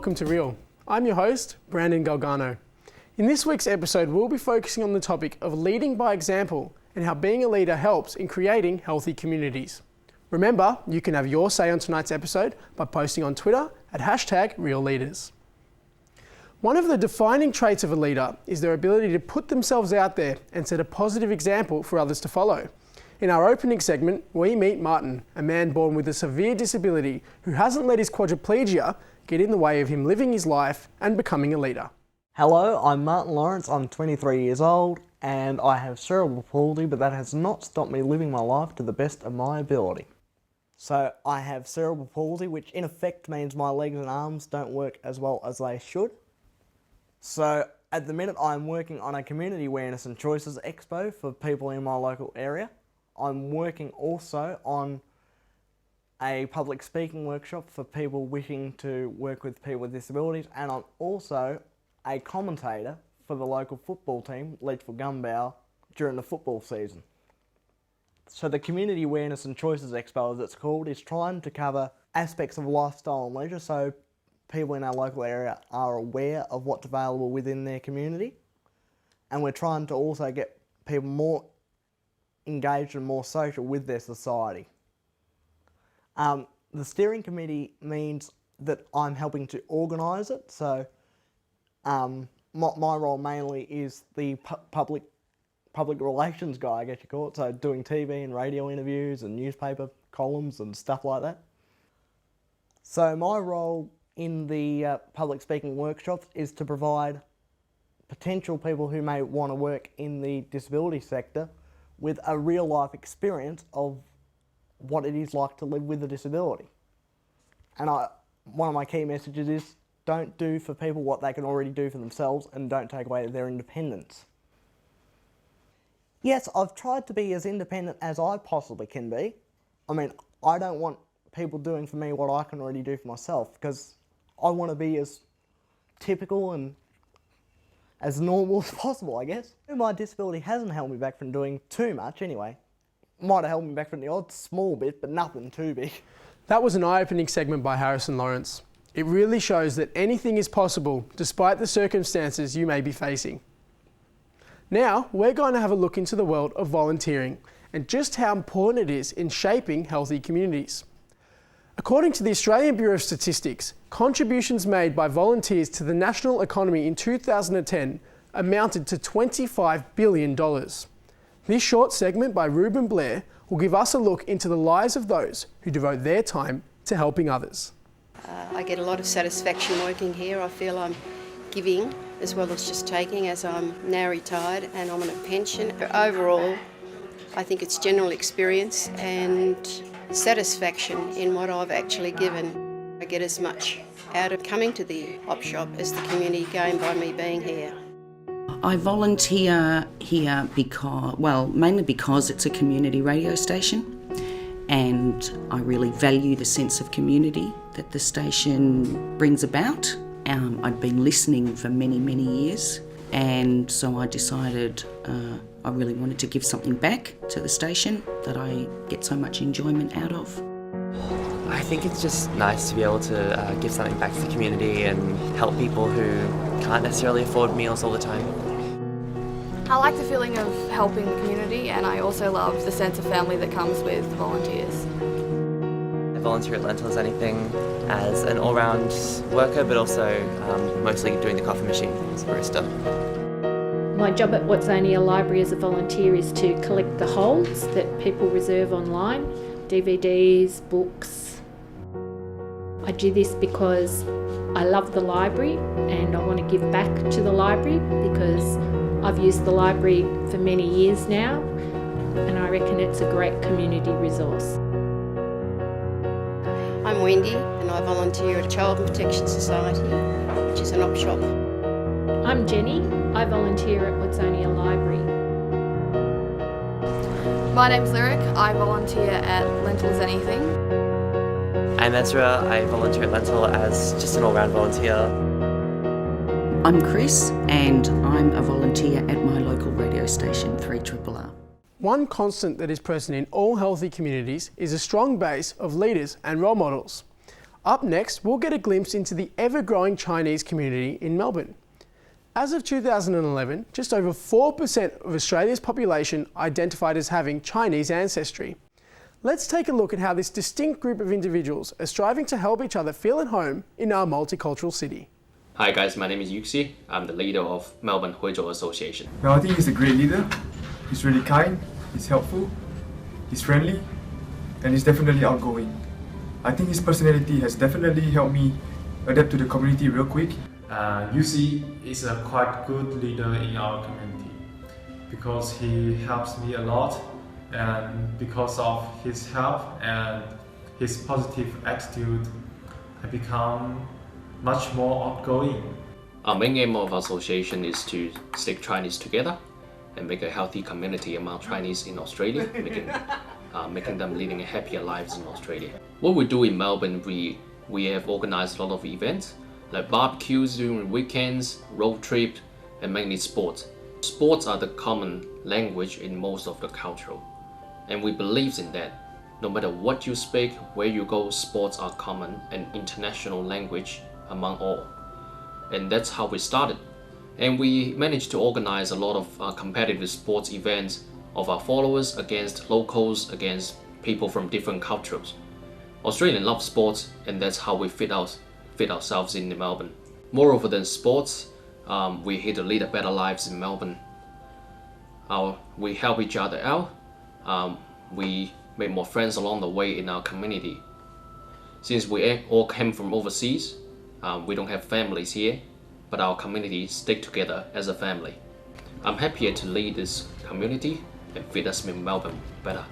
welcome to Real. I'm your host, Brandon Galgano. In this week's episode, we'll be focusing on the topic of leading by example and how being a leader helps in creating healthy communities. Remember, you can have your say on tonight's episode by posting on Twitter at #RealLeaders. One of the defining traits of a leader is their ability to put themselves out there and set a positive example for others to follow. In our opening segment, we meet Martin, a man born with a severe disability who hasn't let his quadriplegia get in the way of him living his life and becoming a leader. Hello, I'm Martin Lawrence, I'm 23 years old and I have cerebral palsy, but that has not stopped me living my life to the best of my ability. So I have cerebral palsy, which in effect means my legs and arms don't work as well as they should. So at the minute I'm working on a community awareness and choices expo for people in my local area. I'm working also on a public speaking workshop for people wishing to work with people with disabilities, and I'm also a commentator for the local football team, Leachville Gumbow, during the football season. So the Community Awareness and Choices Expo, as it's called, is trying to cover aspects of lifestyle and leisure so people in our local area are aware of what's available within their community. And we're trying to also get people more engaged and more social with their society. The steering committee means that I'm helping to organise it, so my role mainly is the public relations guy, I guess you call it, so doing TV and radio interviews and newspaper columns and stuff like that. So my role in the public speaking workshops is to provide potential people who may want to work in the disability sector with a real life experience of what it is like to live with a disability. And one of my key messages is don't do for people what they can already do for themselves and don't take away their independence. Yes, I've tried to be as independent as I possibly can be. I mean, I don't want people doing for me what I can already do for myself, because I want to be as typical and as normal as possible, I guess. My disability hasn't held me back from doing too much anyway. Might have held me back from the odd small bit, but nothing too big. That was an eye-opening segment by Harrison Lawrence. It really shows that anything is possible despite the circumstances you may be facing. Now, we're going to have a look into the world of volunteering and just how important it is in shaping healthy communities. According to the Australian Bureau of Statistics, contributions made by volunteers to the national economy in 2010 amounted to $25 billion. This short segment by Ruben Blair will give us a look into the lives of those who devote their time to helping others. I get a lot of satisfaction working here. I feel I'm giving as well as just taking, as I'm now retired and I'm on a pension. Overall, I think it's general experience and satisfaction in what I've actually given. I get as much out of coming to the op shop as the community gained by me being here. I volunteer here mainly because it's a community radio station, and I really value the sense of community that the station brings about. I'd been listening for many, many years, and so I decided I really wanted to give something back to the station that I get so much enjoyment out of. I think it's just nice to be able to give something back to the community and help people who can't necessarily afford meals all the time. I like the feeling of helping the community, and I also love the sense of family that comes with volunteers. I volunteer at Lentil as anything as an all-round worker, but also mostly doing the coffee machine as a barista. My job at Watsonia Library as a volunteer is to collect the holds that people reserve online, DVDs, books. I do this because I love the library and I want to give back to the library, because I've used the library for many years now and I reckon it's a great community resource. I'm Wendy and I volunteer at Child Protection Society, which is an op shop. I'm Jenny. I volunteer at Watsonia Library. My name's Lyric. I volunteer at Lentil as anything. I'm Ezra. I volunteer at Lentil as just an all-round volunteer. I'm Chris, and I'm a volunteer at my local radio station, 3RRR. One constant that is present in all healthy communities is a strong base of leaders and role models. Up next, we'll get a glimpse into the ever-growing Chinese community in Melbourne. As of 2011, just over 4% of Australia's population identified as having Chinese ancestry. Let's take a look at how this distinct group of individuals are striving to help each other feel at home in our multicultural city. Hi guys, my name is Yuxi. I'm the leader of Melbourne Huizhou Association. Well, I think he's a great leader. He's really kind, he's helpful, he's friendly, and he's definitely outgoing. I think his personality has definitely helped me adapt to the community real quick. Yuxi is a quite good leader in our community because he helps me a lot, and because of his help and his positive attitude, I become much more outgoing. Our main aim of our association is to stick Chinese together and make a healthy community among Chinese in Australia, making them leading happier lives in Australia. What we do in Melbourne, we have organized a lot of events like barbecues during weekends, road trips, and mainly sports. Sports are the common language in most of the culture, and we believe in that. No matter what you speak, where you go, sports are common and international language among all. And that's how we started. And we managed to organize a lot of competitive sports events of our followers against locals, against people from different cultures. Australians love sports, and that's how we fit ourselves in Melbourne. Moreover than sports, we're here to lead a better lives in Melbourne. We help each other out. We make more friends along the way in our community. Since we all came from overseas, we don't have families here, but our community stick together as a family. I'm happier to lead this community and fit us in Melbourne better.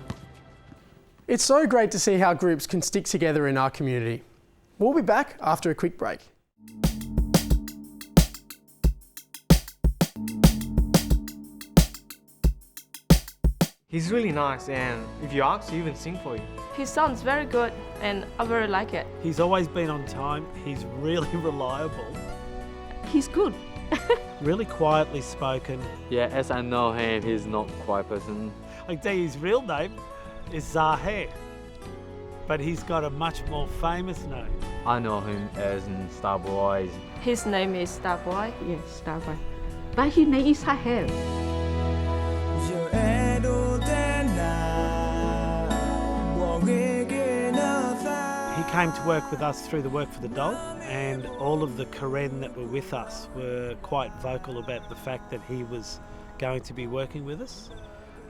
It's so great to see how groups can stick together in our community. We'll be back after a quick break. He's really nice, and if you ask, he even sing for you. His sounds very good and I very like it. He's always been on time. He's really reliable. He's good. Really quietly spoken. Yeah, as I know him, he's not a quiet person. I can tell you his real name is Zahe, but he's got a much more famous name. I know him as Starboy. His name is Starboy. Yes, Starboy. But his name is Sahel. He came to work with us through the Work for the Dog, and all of the Karen that were with us were quite vocal about the fact that he was going to be working with us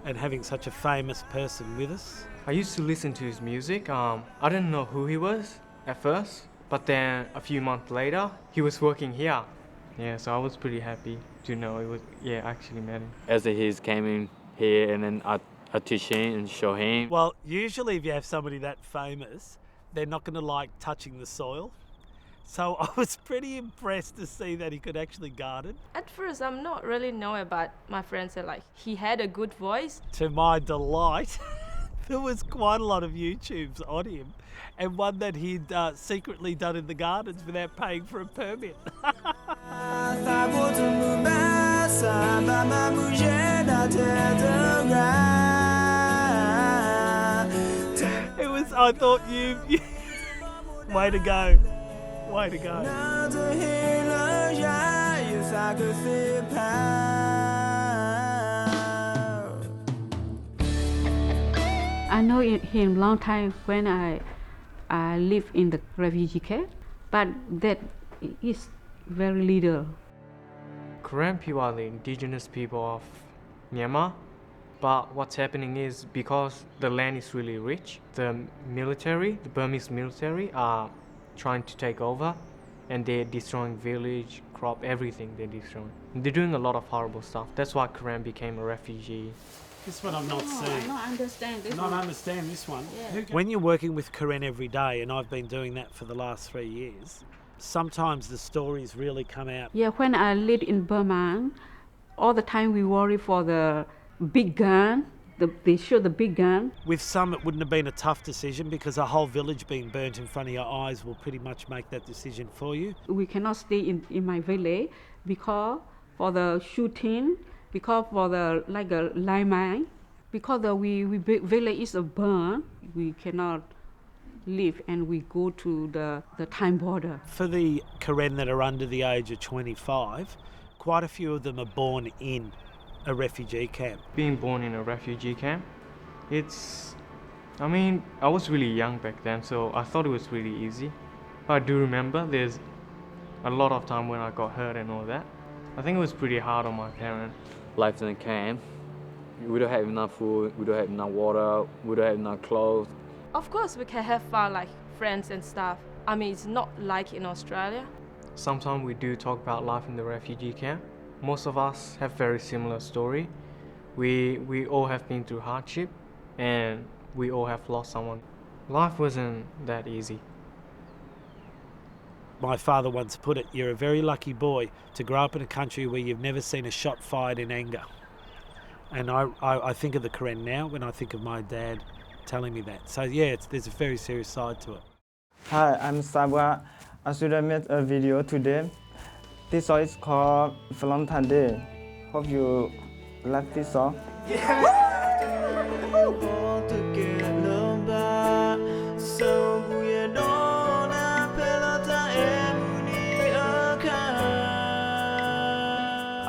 and having such a famous person with us. I used to listen to his music. I didn't know who he was at first, but then a few months later, he was working here. Yeah, so I was pretty happy to know it was, actually met him. As he's came in here and then I teach him and show him. Well, usually if you have somebody that famous, they're not going to like touching the soil. So I was pretty impressed to see that he could actually garden. At first, I'm not really knowing, but my friend said he had a good voice. To my delight, there was quite a lot of YouTubes on him, and one that he'd secretly done in the gardens without paying for a permit. I thought you way to go. Way to go. I know him long time when I live in the refugee camp, but that is very little. Karen people are the indigenous people of Myanmar. But what's happening is because the land is really rich, the Burmese military are trying to take over, and they're destroying village, crop, everything they're destroying. They're doing a lot of horrible stuff. That's why Karen became a refugee. This one I've not seen. I don't understand this one. one. Understand this one. Yeah. When you're working with Karen every day, and I've been doing that for the last 3 years, sometimes the stories really come out. Yeah, when I lived in Burma, all the time we worry for the big gun. They show the big gun. With some, it wouldn't have been a tough decision because a whole village being burnt in front of your eyes will pretty much make that decision for you. We cannot stay in my village because for the shooting, because for the landmine, because the village is a burn. We cannot live and we go to the Thai border. For the Karen that are under the age of 25, quite a few of them are born in a refugee camp. Being born in a refugee camp, I was really young back then, so I thought it was really easy. But I do remember there's a lot of time when I got hurt and all that. I think it was pretty hard on my parents. Life in the camp, we don't have enough food, we don't have enough water, we don't have enough clothes. Of course we can have fun like friends and stuff. It's not like in Australia. Sometimes we do talk about life in the refugee camp. Most of us have very similar story. We all have been through hardship and we all have lost someone. Life wasn't that easy. My father once put it, you're a very lucky boy to grow up in a country where you've never seen a shot fired in anger. And I think of the Karen now when I think of my dad telling me that. So yeah, there's a very serious side to it. Hi, I'm Sabwa. I should have made a video today. This song is called Valentine's Day. Hope you like this song.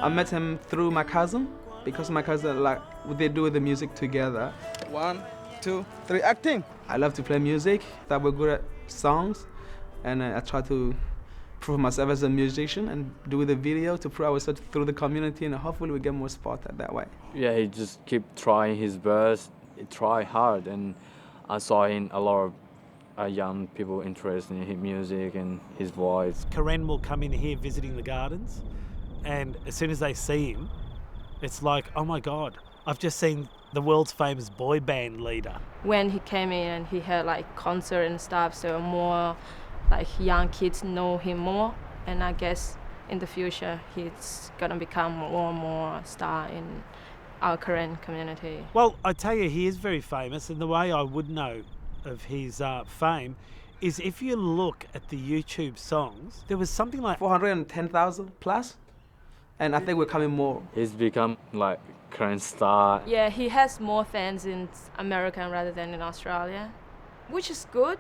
I met him through my cousin because my cousin they do the music together. 1, 2, 3, acting. I love to play music. That we're good at songs, and I try to prove myself as a musician and do the video to prove ourselves through the community, and hopefully we get more support that way. Yeah, he just keep trying his best, he try hard, and I saw in a lot of young people interested in his music and his voice. Karen will come in here visiting the gardens, and as soon as they see him, it's like, oh my God, I've just seen the world's famous boy band leader. When he came in and he had like concert and stuff, so more like young kids know him more, and I guess in the future he's gonna become more and more star in our current community. Well, I tell you, he is very famous, and the way I would know of his fame is if you look at the YouTube songs, there was something like 410,000 plus, and I think we're coming more. He's become like current star. Yeah, he has more fans in America rather than in Australia, which is good.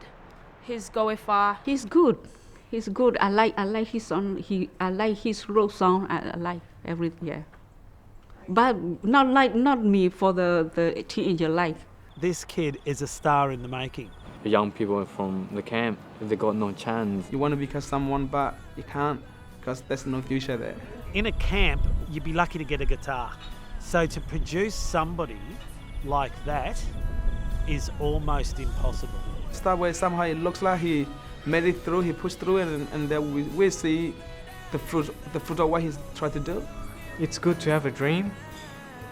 He's going far. He's good. He's good. I like his song. I like his rock song. I like everything. Yeah, but not me for the teenager life. This kid is a star in the making. The young people from the camp, they got no chance. You want to become someone, but you can't because there's no future there. In a camp, you'd be lucky to get a guitar. So to produce somebody like that is almost impossible. That way somehow it looks like he made it through, he pushed through, and then we see the fruit of what he's tried to do. It's good to have a dream.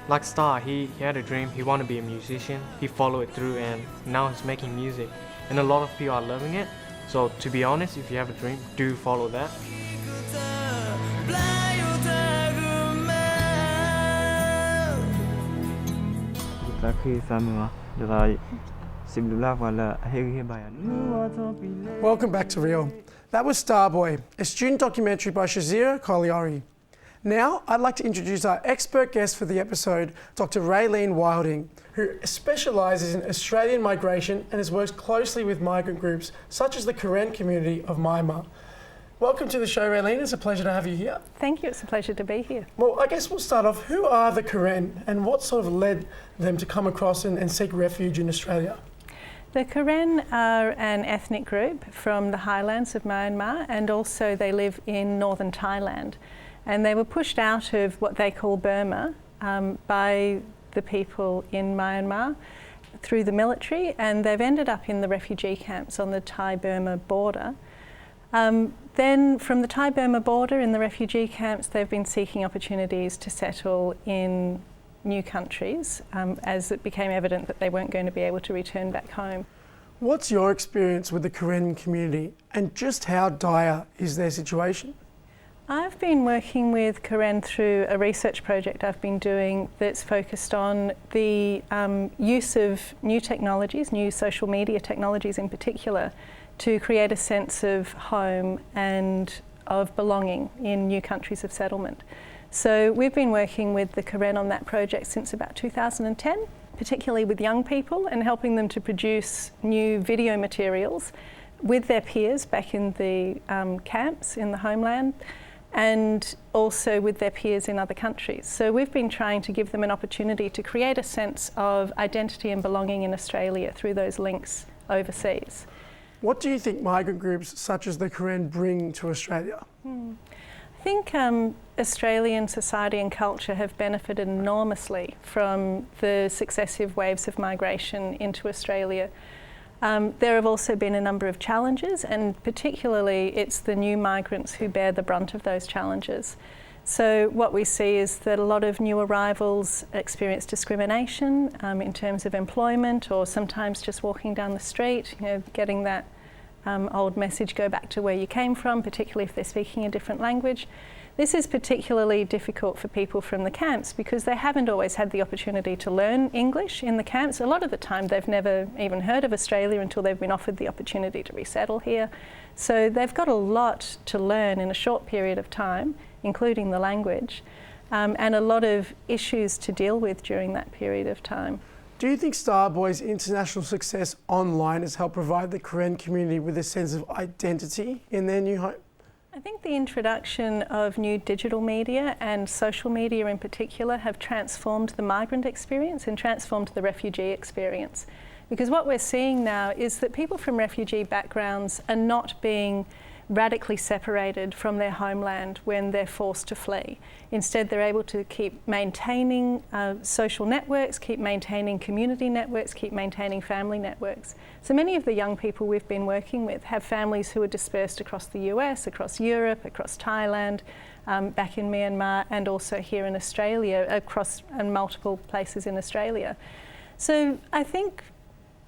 Like Star, he had a dream, he wanted to be a musician, he followed it through, and now he's making music. And a lot of people are loving it. So to be honest, if you have a dream, do follow that. Welcome back to Real. That was Starboy, a student documentary by Shazira Colliory. Now, I'd like to introduce our expert guest for the episode, Dr. Raylene Wilding, who specialises in Australian migration and has worked closely with migrant groups such as the Karen community of Myanmar. Welcome to the show, Raylene. It's a pleasure to have you here. Thank you. It's a pleasure to be here. Well, I guess we'll start off. Who are the Karen and what sort of led them to come across and seek refuge in Australia? The Karen are an ethnic group from the highlands of Myanmar, and also they live in northern Thailand. And they were pushed out of what they call Burma by the people in Myanmar through the military, and they've ended up in the refugee camps on the Thai-Burma border. Then from the Thai-Burma border in the refugee camps, they've been seeking opportunities to settle in new countries as it became evident that they weren't going to be able to return back home. What's your experience with the Karen community and just how dire is their situation? I've been working with Karen through a research project I've been doing that's focused on the use of new technologies, new social media technologies in particular, to create a sense of home and of belonging in new countries of settlement. So we've been working with the Karen on that project since about 2010. particularly with young people, and helping them to produce new video materials with their peers back in the camps in the homeland, and also with their peers in other countries. So we've been trying to give them an opportunity to create a sense of identity and belonging in Australia through those links overseas. What do you think migrant groups such as the Karen bring to Australia? I think Australian society and culture have benefited enormously from the successive waves of migration into Australia. There have also been a number of challenges, and particularly it's the new migrants who bear the brunt of those challenges. So what we see is that a lot of new arrivals experience discrimination in terms of employment, or sometimes just walking down the street, getting that old message, go back to where you came from, particularly if they're speaking a different language. This is particularly difficult for people from the camps because they haven't always had the opportunity to learn English in the camps. A lot of the time they've never even heard of Australia until they've been offered the opportunity to resettle here. So they've got a lot to learn in a short period of time, including the language, and a lot of issues to deal with during that period of time. Do you think Starboy's international success online has helped provide the Karen community with a sense of identity in their new home? I think the introduction of new digital media and social media in particular have transformed the migrant experience and transformed the refugee experience. Because what we're seeing now is that people from refugee backgrounds are not being radically separated from their homeland when they're forced to flee. Instead, they're able to keep maintaining social networks, keep maintaining community networks, keep maintaining family networks. So many of the young people we've been working with have families who are dispersed across the US, across Europe, across Thailand, back in Myanmar, and also here in Australia, across multiple places in Australia. So I think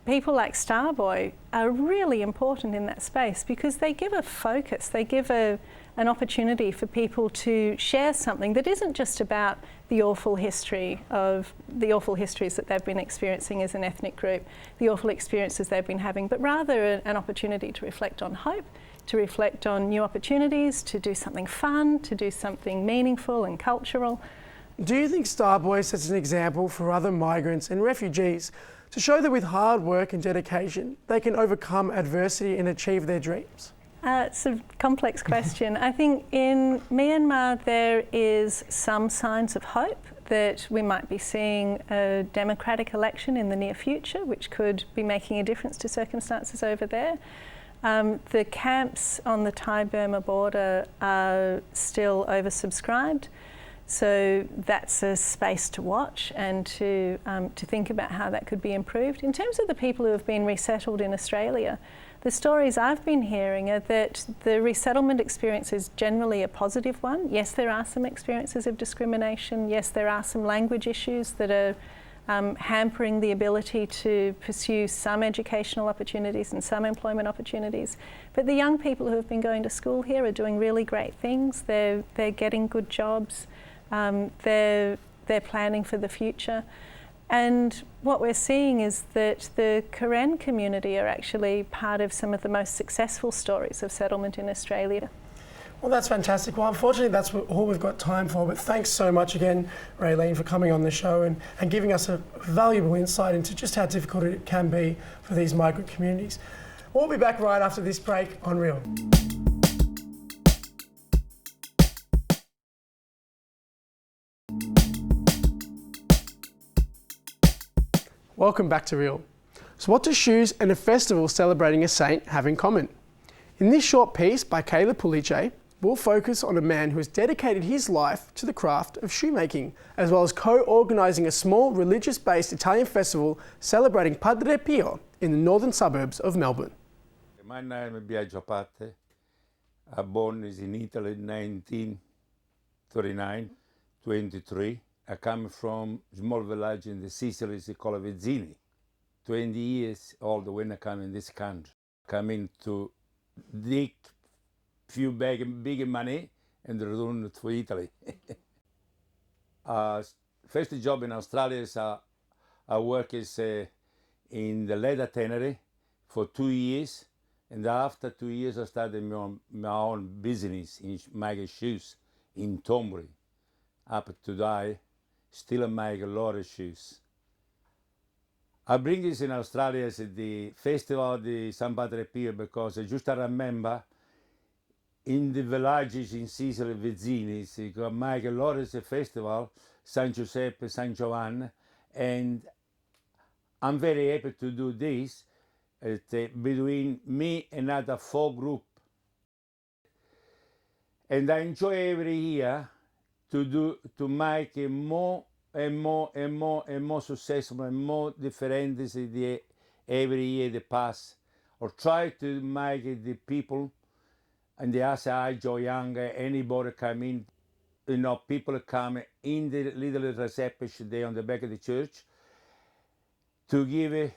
people like Starboy are really important in that space because they give a focus, they give an opportunity for people to share something that isn't just about the awful histories that they've been experiencing as an ethnic group, the awful experiences they've been having, but rather an opportunity to reflect on hope, to reflect on new opportunities, to do something fun, to do something meaningful and cultural. Do you think Starboy sets an example for other migrants and refugees to show that with hard work and dedication, they can overcome adversity and achieve their dreams? It's a complex question. I think in Myanmar there is some signs of hope that we might be seeing a democratic election in the near future, which could be making a difference to circumstances over there. The camps on the Thai-Burma border are still oversubscribed. So that's a space to watch and to think about how that could be improved. In terms of the people who have been resettled in Australia, the stories I've been hearing are that the resettlement experience is generally a positive one. Yes, there are some experiences of discrimination. Yes, there are some language issues that are hampering the ability to pursue some educational opportunities and some employment opportunities. But the young people who have been going to school here are doing really great things. They're getting good jobs. They're planning for the future. And what we're seeing is that the Karen community are actually part of some of the most successful stories of settlement in Australia. Well, that's fantastic. Well, unfortunately, that's all we've got time for, but thanks so much again, Raylene, for coming on the show and giving us a valuable insight into just how difficult it can be for these migrant communities. We'll be back right after this break on Real. Welcome back to Real. So what do shoes and a festival celebrating a saint have in common? In this short piece by Kayla Pulice, we'll focus on a man who has dedicated his life to the craft of shoemaking, as well as co-organising a small religious-based Italian festival celebrating Padre Pio in the northern suburbs of Melbourne. My name is Biagio Pate. I was born in Italy in 1939, 23. I come from a small village in the Sicily called Vezzini. 20 years old when I come in this country. Coming to dig few big money and return to Italy. First job in Australia is I work in the leather tannery for 2 years, and after 2 years I started my own business in making shoes in Thornbury. Up to today, still make a lot of shoes. I bring this in Australia as the festival di San Padre Pio because I just remember in the villages in Sicily vicini si make a lot of the festival, San Giuseppe, San Giovanni, and I'm very happy to do this between me and other 4 groups. And I enjoy every year to make it more and more successful and more different every year that pass, or try to make it the people and the other age or younger, anybody come in, people come in the little reception there on the back of the church to give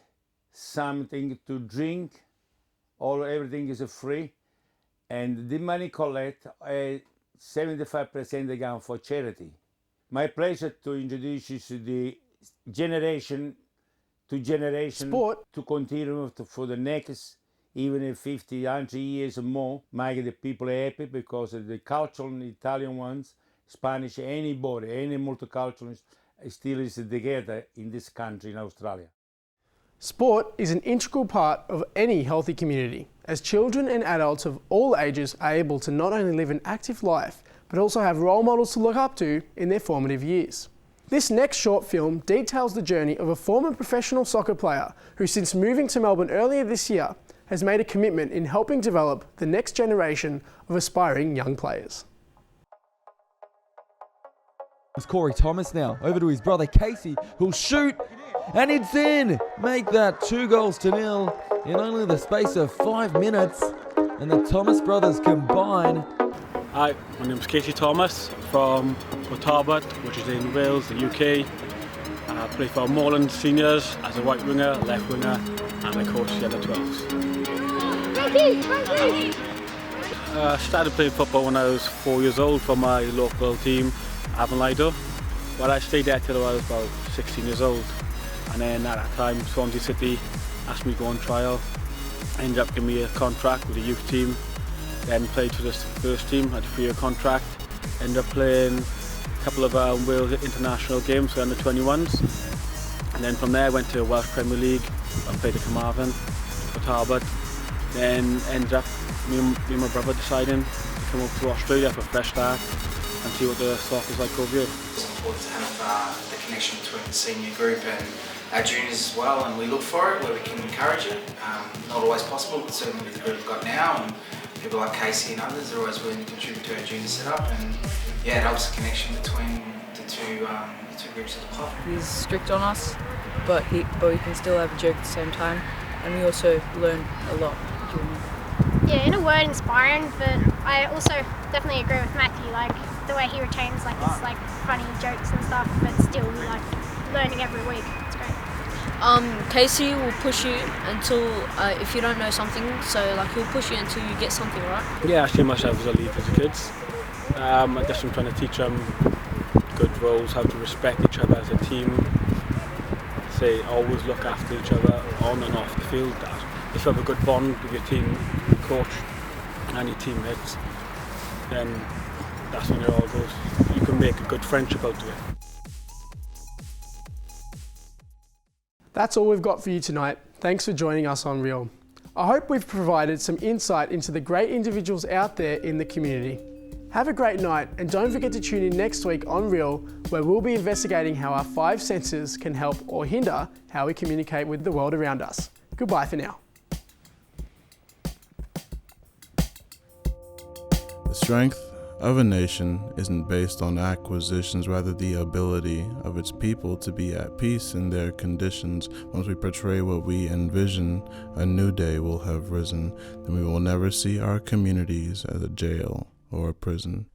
something to drink. Everything is free, and the money collect 75% again for charity. My pleasure to introduce you to the generation to generation Sport to continue for the next even 50, 100 years or more, making the people happy because of the cultural Italian ones, Spanish, anybody, any multicultural still is together in this country, in Australia. Sport is an integral part of any healthy community, as children and adults of all ages are able to not only live an active life, but also have role models to look up to in their formative years. This next short film details the journey of a former professional soccer player who, since moving to Melbourne earlier this year, has made a commitment in helping develop the next generation of aspiring young players. It's Corey Thomas now, over to his brother Casey, who'll shoot, and it's in! Make that 2-0 in only the space of 5 minutes, and the Thomas brothers combine. Hi, my name's Casey Thomas from Tarbert, which is in Wales, the UK. I play for Moreland Seniors as a right winger, left winger, and I coach the under 12s. I started playing football when I was 4 years old for my local team, Avonlido. Well, I stayed there till I was about 16 years old, and then at that time Swansea City asked me to go on trial. Ended up giving me a contract with the youth team, then played for the first team, had a 3-year contract. Ended up playing a couple of Wales international games for under 21s, and then from there went to Welsh Premier League. I played at Carmarthen for Tarbert. Then ended up me and my brother deciding to come up to Australia for a fresh start and see what the soccer's like over here. It's important to have the connection between the senior group and our juniors as well, and we look for it where we can encourage it. Not always possible, but certainly with the group we've got now, and people like Casey and others are always willing to contribute to our junior setup, and yeah, it helps the connection between the two groups of the club. He's strict on us, but we can still have a joke at the same time, and we also learn a lot during it. Yeah, in a word, inspiring, but I also definitely agree with Matthew, like the way he retains like his like funny jokes and stuff, but still we like learning every week. It's great. Casey will push you until if you don't know something, so like he'll push you until you get something right. Yeah, I see myself as a leader to kids. I guess I'm trying to teach them good roles, how to respect each other as a team. Say always look after each other on and off the field. If you have a good bond with your team coach and your teammates, then that's when it all goes. You can make a good friendship out of it. That's all we've got for you tonight. Thanks for joining us on Real. I hope we've provided some insight into the great individuals out there in the community. Have a great night, and don't forget to tune in next week on Real, where we'll be investigating how our 5 senses can help or hinder how we communicate with the world around us. Goodbye for now. The strength of a nation isn't based on acquisitions, rather the ability of its people to be at peace in their conditions. Once we portray what we envision, a new day will have risen, then we will never see our communities as a jail or a prison.